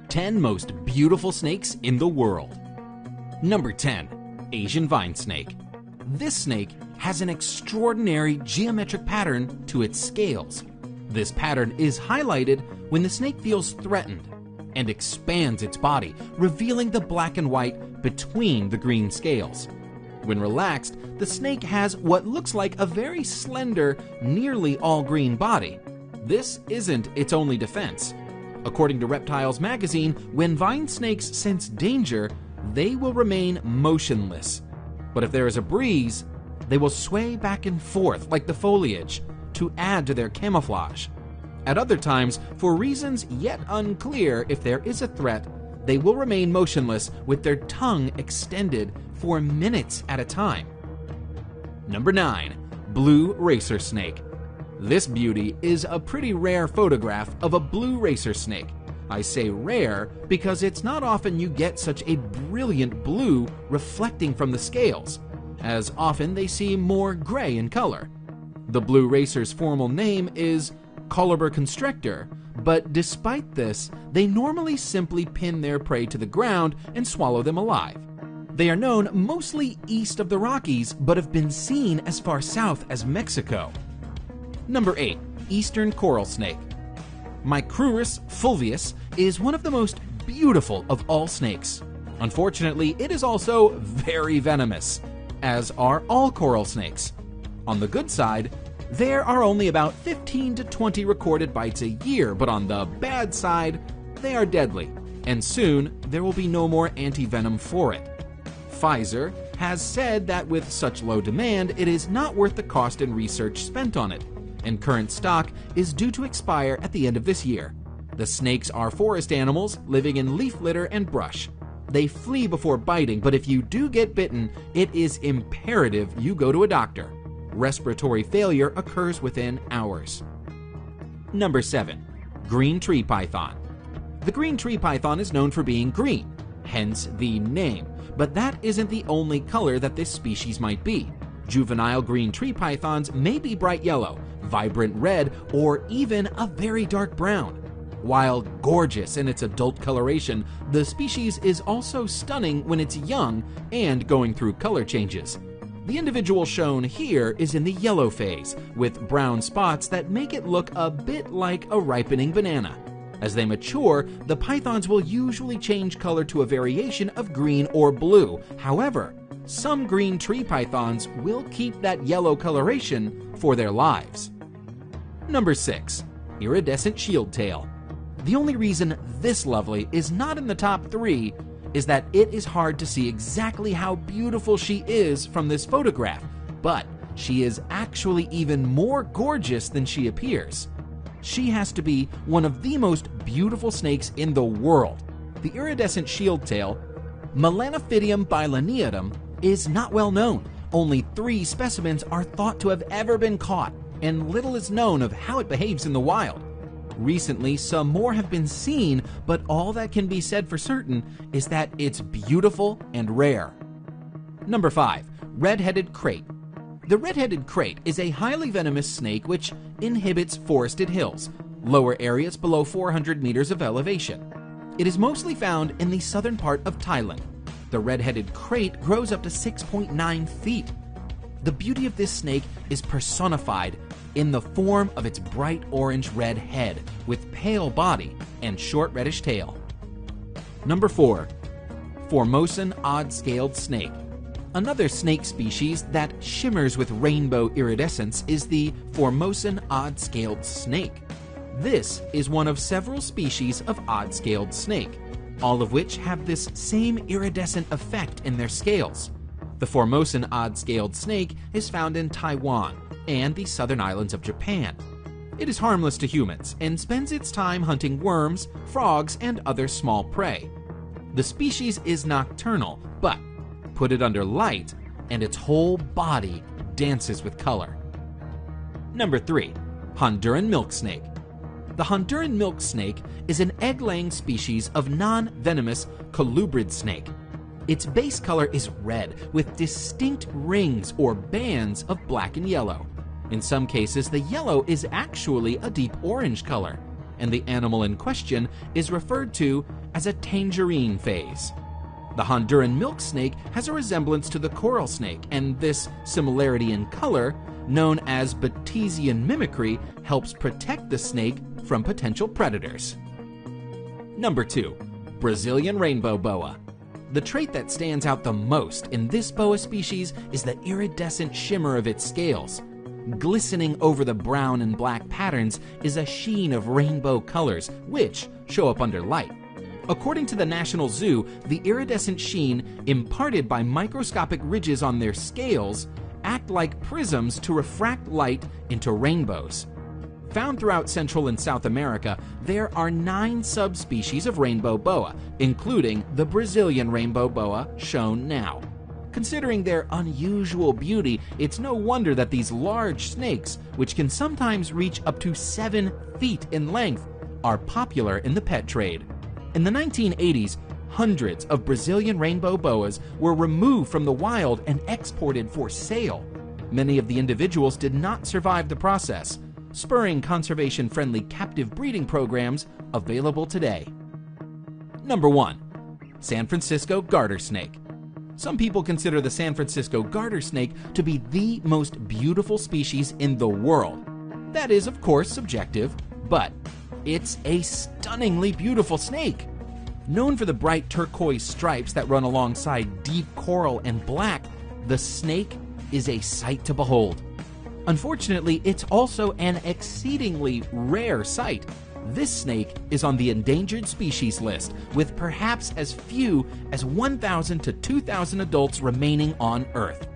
10 most beautiful snakes in the world. Number 10. Asian vine snake. This snake has an extraordinary geometric pattern to its scales. This pattern is highlighted when the snake feels threatened and expands its body, revealing the black and white between the green scales. When relaxed, the snake has what looks like a very slender, nearly all-green body. This isn't its only defense. According to Reptiles magazine, when vine snakes sense danger, they will remain motionless. But if there is a breeze, they will sway back and forth like the foliage to add to their camouflage. At other times, for reasons yet unclear if there is a threat, they will remain motionless with their tongue extended for minutes at a time. Number 9. Blue racer snake. This beauty is a pretty rare photograph of a blue racer snake. I say rare because it's not often you get such a brilliant blue reflecting from the scales, as often they seem more gray in color. The blue racer's formal name is Coluber constrictor, but despite this, they normally simply pin their prey to the ground and swallow them alive. They are known mostly east of the Rockies, but have been seen as far south as Mexico. Number 8. Eastern coral snake. Micrurus fulvius is one of the most beautiful of all snakes. Unfortunately, it is also very venomous, as are all coral snakes. On the good side, there are only about 15 to 20 recorded bites a year, but on the bad side, they are deadly, and soon there will be no more anti-venom for it. Pfizer has said that with such low demand, it is not worth the cost and research spent on it, and current stock is due to expire at the end of this year. The snakes are forest animals living in leaf litter and brush. They flee before biting, but if you do get bitten, it is imperative you go to a doctor. Respiratory failure occurs within hours. Number 7. Green tree python. The green tree python is known for being green, hence the name, but that isn't the only color that this species might be. Juvenile green tree pythons may be bright yellow, vibrant red, or even a very dark brown. While gorgeous in its adult coloration, the species is also stunning when it's young and going through color changes. The individual shown here is in the yellow phase, with brown spots that make it look a bit like a ripening banana. As they mature, the pythons will usually change color to a variation of green or blue. However, some green tree pythons will keep that yellow coloration for their lives. Number 6. Iridescent shield tail. The only reason this lovely is not in the top 3 is that it is hard to see exactly how beautiful she is from this photograph, but she is actually even more gorgeous than she appears. She has to be one of the most beautiful snakes in the world. The iridescent shield tail, Melanophydium bilineatum, is not well known. Only 3 specimens are thought to have ever been caught, and little is known of how it behaves in the wild. Recently, some more have been seen, but all that can be said for certain is that it's beautiful and rare. Number 5. Red-headed krait. The red-headed krait is a highly venomous snake which inhabits forested hills, lower areas below 400 meters of elevation. It is mostly found in the southern part of Thailand. The red-headed krait grows up to 6.9 feet. The beauty of this snake is personified in the form of its bright orange-red head with pale body and short reddish tail. Number 4. Formosan odd-scaled snake. Another snake species that shimmers with rainbow iridescence is the Formosan odd-scaled snake. This is one of several species of odd-scaled snake, all of which have this same iridescent effect in their scales. The Formosan odd-scaled snake is found in Taiwan and the southern islands of Japan. It is harmless to humans and spends its time hunting worms, frogs, and other small prey. The species is nocturnal, but put it under light and its whole body dances with color. Number 3. Honduran milk snake. The Honduran milk snake is an egg-laying species of non-venomous colubrid snake. Its base color is red with distinct rings or bands of black and yellow. In some cases, the yellow is actually a deep orange color, and the animal in question is referred to as a tangerine phase. The Honduran milk snake has a resemblance to the coral snake, and this similarity in color, known as Batesian mimicry, helps protect the snake from potential predators. Number 2. Brazilian rainbow boa. The trait that stands out the most in this boa species is the iridescent shimmer of its scales. Glistening over the brown and black patterns is a sheen of rainbow colors, which show up under light. According to the National Zoo, the iridescent sheen imparted by microscopic ridges on their scales act like prisms to refract light into rainbows. Found throughout Central and South America, there are 9 subspecies of rainbow boa, including the Brazilian rainbow boa shown now. Considering their unusual beauty, it's no wonder that these large snakes, which can sometimes reach up to 7 feet in length, are popular in the pet trade. In the 1980s, hundreds of Brazilian rainbow boas were removed from the wild and exported for sale. Many of the individuals did not survive the process, spurring conservation-friendly captive breeding programs available today. Number 1. San Francisco garter snake. Some people consider the San Francisco garter snake to be the most beautiful species in the world. That is, of course, subjective, but it's a stunningly beautiful snake. Known for the bright turquoise stripes that run alongside deep coral and black, the snake is a sight to behold. Unfortunately, it's also an exceedingly rare sight. This snake is on the endangered species list, with perhaps as few as 1,000 to 2,000 adults remaining on Earth.